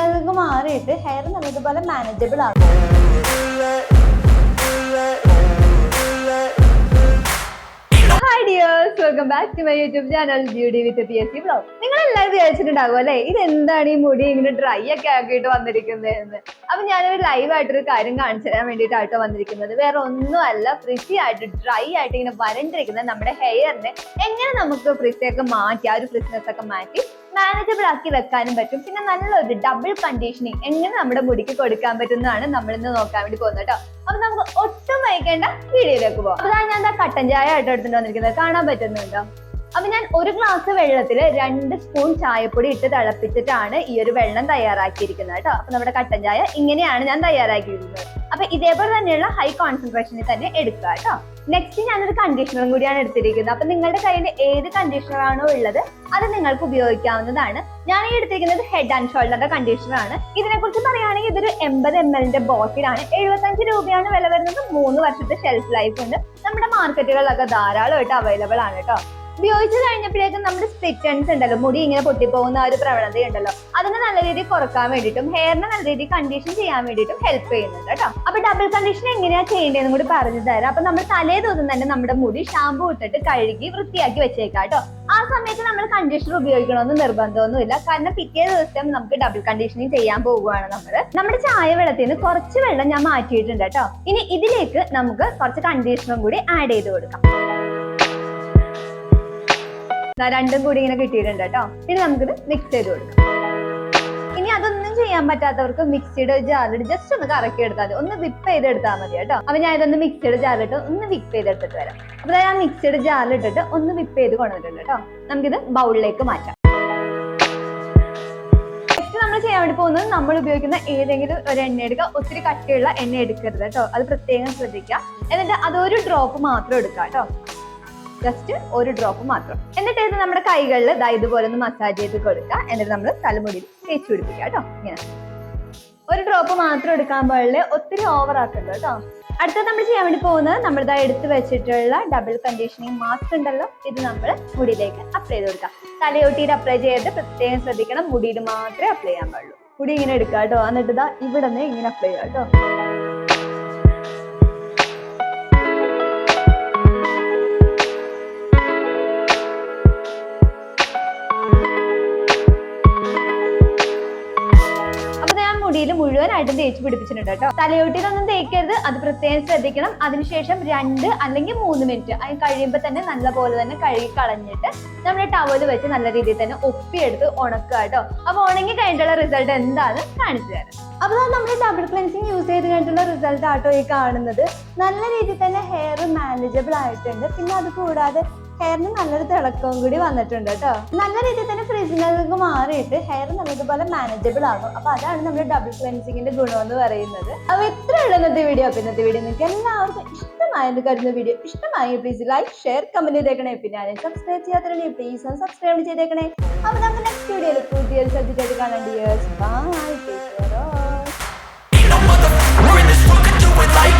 ഫ്രിസിനൊക്കെ മാറിയിട്ട് ഹെയർ നല്ലതുപോലെ മാനേജബിൾ ആകും. Hi dears, welcome back to my YouTube channel beauty with PSC vlog. നിങ്ങൾ എല്ലാവരും വിചാരിച്ചിട്ടുണ്ടാകും അല്ലേ, ഇതെന്താണ് ഈ മുടി ഇങ്ങനെ ഡ്രൈ ഒക്കെ ആക്കിയിട്ട് വന്നിരിക്കുന്നത്. അപ്പൊ ഞാനൊരു ലൈവ് ആയിട്ടൊരു കാര്യം കാണിച്ചു തരാൻ വേണ്ടിയിട്ടാട്ടോ വന്നിരിക്കുന്നത്. വേറെ ഒന്നും അല്ല, ഫ്രിസി ആയിട്ട് ഡ്രൈ ആയിട്ട് ഇങ്ങനെ വരണ്ടിരിക്കുന്ന നമ്മുടെ ഹെയറിനെ എങ്ങനെ നമുക്ക് ഫ്രിസിയൊക്കെ മാറ്റി, ആ ഒരു ഫ്രിസിനെസ് ഒക്കെ മാറ്റി മാനേജബിൾ ആക്കി വെക്കാനും പറ്റും. പിന്നെ നല്ലൊരു ഡബിൾ കണ്ടീഷനിങ് എങ്ങനെ നമ്മുടെ മുടിക്ക് കൊടുക്കാൻ പറ്റുന്നതാണ് നമ്മൾ ഇന്ന് നോക്കാൻ വേണ്ടി പോകുന്നത് കേട്ടോ. അപ്പൊ നമുക്ക് ഒട്ടും വൈകേണ്ട വീഡിയോയിലേക്ക് പോകാം. അപ്പൊ ഞാൻ കട്ടൻ ചായ ആയിട്ട് എടുത്തിട്ട് വന്നിരിക്കുന്നത് കാണാൻ പറ്റുന്നുണ്ടോ? അപ്പൊ ഞാൻ ഒരു ഗ്ലാസ് വെള്ളത്തിൽ 2 സ്പൂൺ ചായപ്പൊടി ഇട്ട് തിളപ്പിച്ചിട്ടാണ് ഈ ഒരു വെള്ളം തയ്യാറാക്കിയിരിക്കുന്നത് കേട്ടോ. അപ്പൊ നമ്മുടെ കട്ടൻ ചായ ഇങ്ങനെയാണ് ഞാൻ തയ്യാറാക്കിയിരിക്കുന്നത്. അപ്പൊ ഇതേപോലെ തന്നെയുള്ള ഹൈ കോൺസെൻട്രേഷനിൽ തന്നെ എടുക്കുക കേട്ടോ. നെക്സ്റ്റ് ഞാനൊരു കണ്ടീഷണറും കൂടിയാണ് എടുത്തിരിക്കുന്നത്. അപ്പൊ നിങ്ങളുടെ കയ്യിൽ ഏത് കണ്ടീഷണർ ആണോ ഉള്ളത് അത് നിങ്ങൾക്ക് ഉപയോഗിക്കാവുന്നതാണ്. ഞാൻ ഈ എടുത്തിരിക്കുന്നത് ഹെഡ് ആൻഡ് ഷോൾഡറിന്റെ കണ്ടീഷണർ ആണ്. ഇതിനെ കുറിച്ച് പറയുകയാണെങ്കിൽ ഇതൊരു 80 ml ബോട്ടിലാണ്. 75 രൂപയാണ് വില വരുന്നത്. 3 വർഷത്തെ ഷെൽഫ് ലൈഫ് ഉണ്ട്. നമ്മുടെ മാർക്കറ്റുകളിലൊക്കെ ധാരാളമായിട്ട് അവൈലബിൾ ആണ് കേട്ടോ. ഉപയോഗിച്ച് കഴിഞ്ഞപ്പോഴേക്കും നമ്മുടെ സ്പ്ലിറ്റ് എൻഡ്സ് ഉണ്ടല്ലോ, മുടി ഇങ്ങനെ പൊട്ടിപ്പോകുന്ന ആ ഒരു പ്രവണത ഉണ്ടല്ലോ, അതിനെ നല്ല രീതിയിൽ കുറക്കാൻ വേണ്ടിയിട്ടും ഹെയറിനെ നല്ല രീതിയിൽ കണ്ടീഷൻ ചെയ്യാൻ വേണ്ടിയിട്ടും ഹെൽപ്പ് ചെയ്യുന്നുണ്ട് കേട്ടോ. അപ്പൊ ഡബിൾ കണ്ടീഷൻ എങ്ങനെയാ ചെയ്യേണ്ടതെന്ന് കൂടി പറഞ്ഞു തരാം. അപ്പൊ നമ്മൾ തലേ ദിവസം തന്നെ നമ്മുടെ മുടി ഷാമ്പൂ ഇട്ടിട്ട് കഴുകി വൃത്തിയാക്കി വെച്ചേക്കാം കേട്ടോ. ആ സമയത്ത് നമ്മൾ കണ്ടീഷണർ ഉപയോഗിക്കണമെന്ന് നിർബന്ധമൊന്നുമില്ല. കാരണം പിറ്റേ ദിവസം നമുക്ക് ഡബിൾ കണ്ടീഷനിങ് ചെയ്യാൻ പോകുകയാണ് നമ്മുടെ ചായ വെള്ളത്തിൽ നിന്ന് കുറച്ച് വെള്ളം ഞാൻ മാറ്റിയിട്ടുണ്ട് കേട്ടോ. ഇനി ഇതിലേക്ക് നമുക്ക് കുറച്ച് കണ്ടീഷണറും കൂടി ആഡ് ചെയ്ത് കൊടുക്കാം. രണ്ടും കൂടി ഇങ്ങനെ കിട്ടിയിട്ടുണ്ട് കേട്ടോ. ഇനി നമുക്കിത് മിക്സ് ചെയ്ത് കൊടുക്കാം. ഇനി അതൊന്നും ചെയ്യാൻ പറ്റാത്തവർക്ക് മിക്സിയുടെ ജാറിലിട്ട് ജസ്റ്റ് ഒന്ന് കറക്കി എടുത്താൽ മതി, ഒന്ന് വിപ്പ് ചെയ്തെടുത്താൽ മതി കേട്ടോ. അപ്പൊ ഞാൻ ഇതൊന്ന് മിക്സിയുടെ ജാറിലിട്ട് ഒന്ന് വിപ്പ് ചെയ്തെടുത്തിട്ട് വരാം. അപ്പൊ ഞാൻ മിക്സിയുടെ ജാറിലിട്ടിട്ട് ഒന്ന് വിപ്പ് ചെയ്ത് കൊണ്ടുവന്നിട്ടുണ്ട് കേട്ടോ. നമുക്കിത് ബൗളിലേക്ക് മാറ്റാം. നെക്സ്റ്റ് നമ്മൾ ചെയ്യാൻ വേണ്ടി പോകുന്നത്, നമ്മൾ ഉപയോഗിക്കുന്ന ഏതെങ്കിലും ഒരു എണ്ണ എടുക്കുക. ഒത്തിരി കട്ടിയുള്ള എണ്ണ എടുക്കരുത് കേട്ടോ, അത് പ്രത്യേകം ശ്രദ്ധിക്കുക. എന്നിട്ട് അതൊരു ഡ്രോപ്പ് മാത്രം എടുക്കുക കേട്ടോ, ജസ്റ്റ് ഒരു ഡ്രോപ്പ് മാത്രം. എന്നിട്ട് ഇത് നമ്മുടെ കൈകളിൽ ഇതുപോലെ ഒന്ന് മസാജ് ചെയ്ത് കൊടുക്കുക. എന്നിട്ട് നമ്മൾ തലമുടിയിൽ തേച്ച് പിടിപ്പിക്കുക കേട്ടോ. ഇങ്ങനെ ഒരു ഡ്രോപ്പ് മാത്രം എടുക്കാൻ പാടില്ല, ഒത്തിരി ഓവർ ആക്കരുത് കേട്ടോ. അടുത്തത് നമ്മൾ ചെയ്യാൻ വേണ്ടി പോകുന്നത്, നമ്മൾ എടുത്ത് വെച്ചിട്ടുള്ള ഡബിൾ കണ്ടീഷനിങ് മാസ്ക് ഉണ്ടല്ലോ, ഇത് നമ്മൾ മുടിയിലേക്ക് അപ്ലൈ ചെയ്ത് കൊടുക്കാം. തലയോട്ടിയിൽ അപ്ലൈ ചെയ്ത് പ്രത്യേകം ശ്രദ്ധിക്കണം, മുടിയിൽ മാത്രമേ അപ്ലൈ ചെയ്യാൻ പാടുള്ളൂ. മുടി ഇങ്ങനെ എടുക്കുക കേട്ടോ. എന്നിട്ട് ഇവിടെ നിന്ന് ഇങ്ങനെ അപ്ലൈ ചെയ്യാം കേട്ടോ. മുടിയിൽ മുഴുവനായിട്ടും തേച്ച് പിടിപ്പിച്ചിട്ടുണ്ട് കേട്ടോ. തലയോട്ടിയിലൊന്നും തേക്കരുത്, അത് പ്രത്യേകം ശ്രദ്ധിക്കണം. അതിനുശേഷം 2 അല്ലെങ്കിൽ 3 മിനിറ്റ് അത് കഴിയുമ്പോൾ തന്നെ നല്ല പോലെ തന്നെ കഴുകി കളഞ്ഞിട്ട് നമ്മുടെ ടവല് വെച്ച് നല്ല രീതിയിൽ തന്നെ ഒപ്പിയെടുത്ത് ഉണക്കുക കേട്ടോ. അപ്പൊ ഉണങ്ങി കഴിഞ്ഞിട്ടുള്ള റിസൾട്ട് എന്താണെന്ന് കാണിച്ചു തരാം. അപ്പൊ നമ്മൾ ഡബിൾ ക്ലെൻസിങ് യൂസ് ചെയ്ത് കഴിഞ്ഞിട്ടുള്ള റിസൾട്ട് ആട്ടോ ഈ കാണുന്നത്. നല്ല രീതിയിൽ തന്നെ ഹെയർ മാനേജബിൾ ആയിട്ടുണ്ട്. പിന്നെ അത് കൂടാതെ ഹെയറിന് നല്ലൊരു തിളക്കവും കൂടി വന്നിട്ടുണ്ട് കേട്ടോ. നല്ല രീതിയിൽ തന്നെ ഫ്രിസിനൊക്കെ മാറിയിട്ട് ഹെയർ നല്ലതുപോലെ മാനേജബിൾ ആകും. അപ്പൊ അതാണ് നമ്മുടെ ഡബിൾ ക്ലെൻസിങ്ങിന്റെ ഗുണം എന്ന് പറയുന്നത്. അപ്പൊ ഇത്ര ഇന്നത്തെ വീഡിയോ. അപ്പൊ ഇന്നത്തെ വീഡിയോ നിങ്ങൾക്ക് എല്ലാവർക്കും ഇഷ്ടമായെന്ന് കരുതുന്ന വീഡിയോ ഇഷ്ടമായി പ്ലീസ് ലൈക്ക്, ഷെയർ, കമന്റ് ചെയ്തേക്കണേ. പിന്നെ സബ്സ്ക്രൈബ് ചെയ്യാത്തവരെ പ്ലീസ് ഒന്ന് സബ്സ്ക്രൈബ് ചെയ്തേക്കണേ. അപ്പൊ നമുക്ക് നെക്സ്റ്റ് വീഡിയോയിൽ പുതിയൊരു സബ്ജക്റ്റ് ആയിട്ട് കാണാൻ. ബൈ.